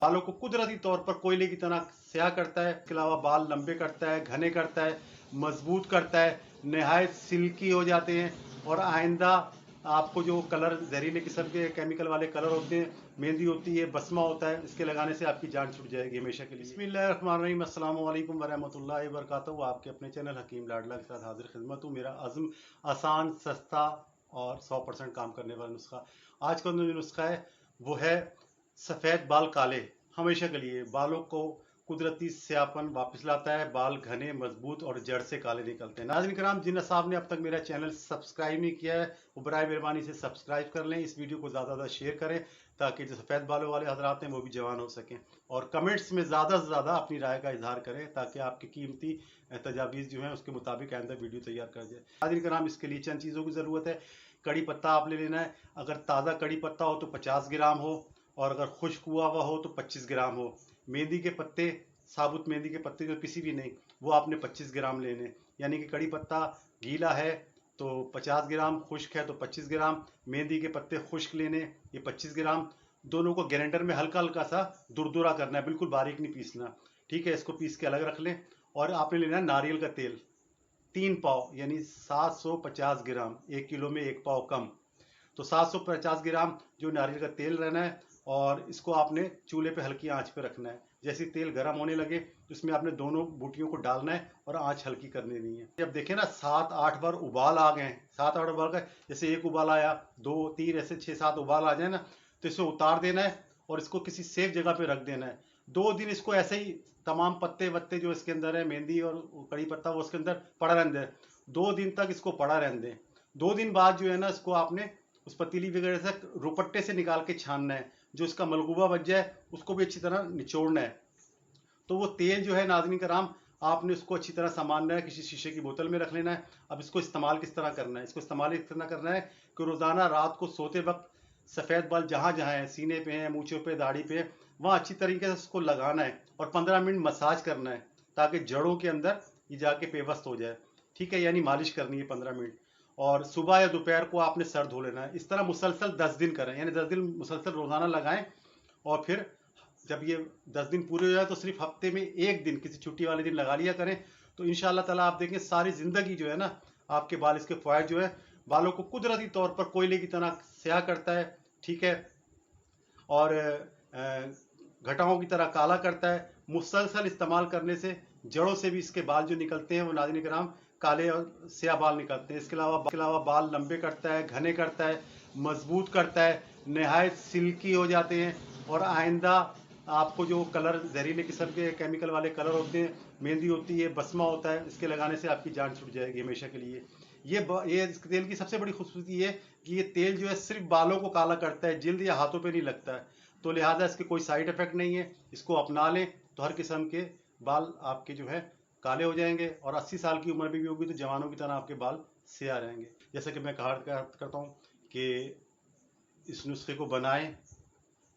बालों को कुदरती तौर पर कोयले की तरह स्याह करता है। इसके अलावा बाल लंबे करता है, घने करता है, मजबूत करता है, नहायत सिल्की हो जाते हैं। और आइंदा आपको जो कलर जहरीले किस्म के केमिकल वाले कलर होते हैं, मेहंदी होती है, बसमा होता है, इसके लगाने से आपकी जान छूट जाएगी हमेशा के लिए। बिस्मिल्लाहिर्रहमानिर्रहीम, अस्सलाम वालेकुम वरहमतुल्लाहि वबरकातुहू। आपके अपने चैनल हकीम लाडला के साथ हाजिर खिदमत हूँ। मेरा अज़्म आसान, सस्ता और 100% काम करने वाला नुस्खा। आज का जो नुस्खा है वो है सफ़ेद बाल काले हमेशा के लिए। बालों को कुदरती स्यापन वापस लाता है, बाल घने, मजबूत और जड़ से काले निकलते हैं। नाज़रीन कराम, जिन साहब ने अब तक मेरा चैनल सब्सक्राइब नहीं किया है वो बराए मेहरबानी से सब्सक्राइब कर लें। इस वीडियो को ज़्यादा से ज़्यादा शेयर करें ताकि जो सफ़ेद बालों वाले हजरात हैं वो भी जवान हो सकें। और कमेंट्स में ज़्यादा से ज़्यादा अपनी राय का इजहार करें ताकि आपकी कीमती तजावीज़ जो हैं उसके मुताबिक आइंदा वीडियो तैयार कर जाए। नाज़रीन कराम, इसके लिए चंद चीज़ों की ज़रूरत है। कड़ी पत्ता आप ले लेना है। अगर ताज़ा कड़ी पत्ता हो तो 50 ग्राम हो, और अगर खुश्क हुआ हुआ हो तो 25 ग्राम हो। मेहंदी के पत्ते, साबुत मेहंदी के पत्ते जो किसी भी नहीं, वो आपने 25 ग्राम लेने। यानी कि कड़ी पत्ता गीला है तो 50 ग्राम, खुश्क है तो 25 ग्राम। मेहंदी के पत्ते खुश्क लेने, ये 25 ग्राम। दोनों को ग्राइंडर में हल्का हल्का सा दुरदुरा करना है, बिल्कुल बारीक नहीं पीसना। ठीक है, इसको पीस के अलग रख लें। और आपने लेना है नारियल का तेल 3 पाव, यानी 750 ग्राम। 1 किलो में 1 पाव कम, तो 750 ग्राम जो नारियल का तेल रहना है। और इसको आपने चूल्हे पे हल्की आंच पे रखना है। जैसे तेल गर्म होने लगे तो इसमें आपने दोनों बूटियों को डालना है और आंच हल्की करनी नहीं है। जब देखें ना 7-8 बार उबाल आ गए, 7-8 उबाल गए, जैसे एक उबाल आया, 2-3, ऐसे 6-7 उबाल आ जाए ना, तो इसे उतार देना है और इसको किसी सेफ जगह पे रख देना है। 2 दिन इसको ऐसे ही तमाम पत्ते वत्ते जो इसके अंदर है, मेहंदी और कड़ी पत्ता, वो उसके अंदर पड़ा रहने दें। 2 दिन तक इसको पड़ा रहने दें। 2 दिन बाद जो है ना, इसको आपने उस पतीली वगैरह से रुपट्टे से निकाल के छानना है। जो इसका मलगूबा बच जाए उसको भी अच्छी तरह निचोड़ना है। तो वो तेल जो है नाज़रीन कराम, आपने उसको अच्छी तरह सामानना है, किसी शीशे की बोतल में रख लेना है। अब इसको इस्तेमाल किस तरह करना है? इसको इस्तेमाल इस तरह करना है कि रोज़ाना रात को सोते वक्त सफ़ेद बाल जहाँ जहाँ है, सीने पे हैं, मूँछों पे, दाढ़ी पे, वहाँ अच्छी तरीके से उसको लगाना है और 15 मिनट मसाज करना है ताकि जड़ों के अंदर ये जाके पेवस्त हो जाए। ठीक है, यानी मालिश करनी है 15 मिनट। और सुबह या दोपहर को आपने सर धो लेना है। इस तरह मुसलसल 10 दिन करें, यानी 10 दिन मुसलसल रोज़ाना लगाएं। और फिर जब ये 10 दिन पूरे हो जाए तो सिर्फ हफ्ते में 1 दिन किसी छुट्टी वाले दिन लगा लिया करें। तो इंशाल्लाह ताला आप देखें सारी ज़िंदगी जो है ना, आपके बाल, इसके फ़वाइद जो है, बालों को कुदरती तौर पर कोयले की तरह स्याह करता है। ठीक है, और घटाओं की तरह काला करता है। मुसलसल इस्तेमाल करने से जड़ों से भी इसके बाल जो निकलते हैं वो नाज़रीन कराम काले और स्याह बाल निकलते हैं। इसके अलावा बाल लंबे करता है, घने करता है, मजबूत करता है, नहायत सिल्की हो जाते हैं। और आइंदा आपको जो कलर जहरीले किस्म के केमिकल वाले कलर होते हैं, मेहंदी होती है, बसमा होता है, इसके लगाने से आपकी जान छूट जाएगी हमेशा के लिए। ये इस तेल की सबसे बड़ी खूबसूरती है कि ये तेल जो है सिर्फ बालों को काला करता है, जिल्द या हाथों पे नहीं लगता है। तो लिहाजा इसके कोई साइड इफेक्ट नहीं है। इसको अपना लें तो हर किस्म के बाल आपके जो है काले हो जाएंगे। और 80 साल की उम्र भी होगी तो जवानों की तरह आपके बाल स्याह रहेंगे। जैसा कि मैं कहा करता हूँ कि इस नुस्खे को बनाएं,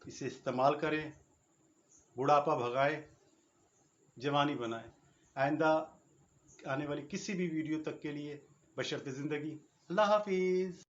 इसे इस्तेमाल करें, बुढ़ापा भगाएं, जवानी बनाएं। आइंदा आने वाली किसी भी वीडियो तक के लिए बशर्ते ज़िंदगी। अल्लाह हाफिज़।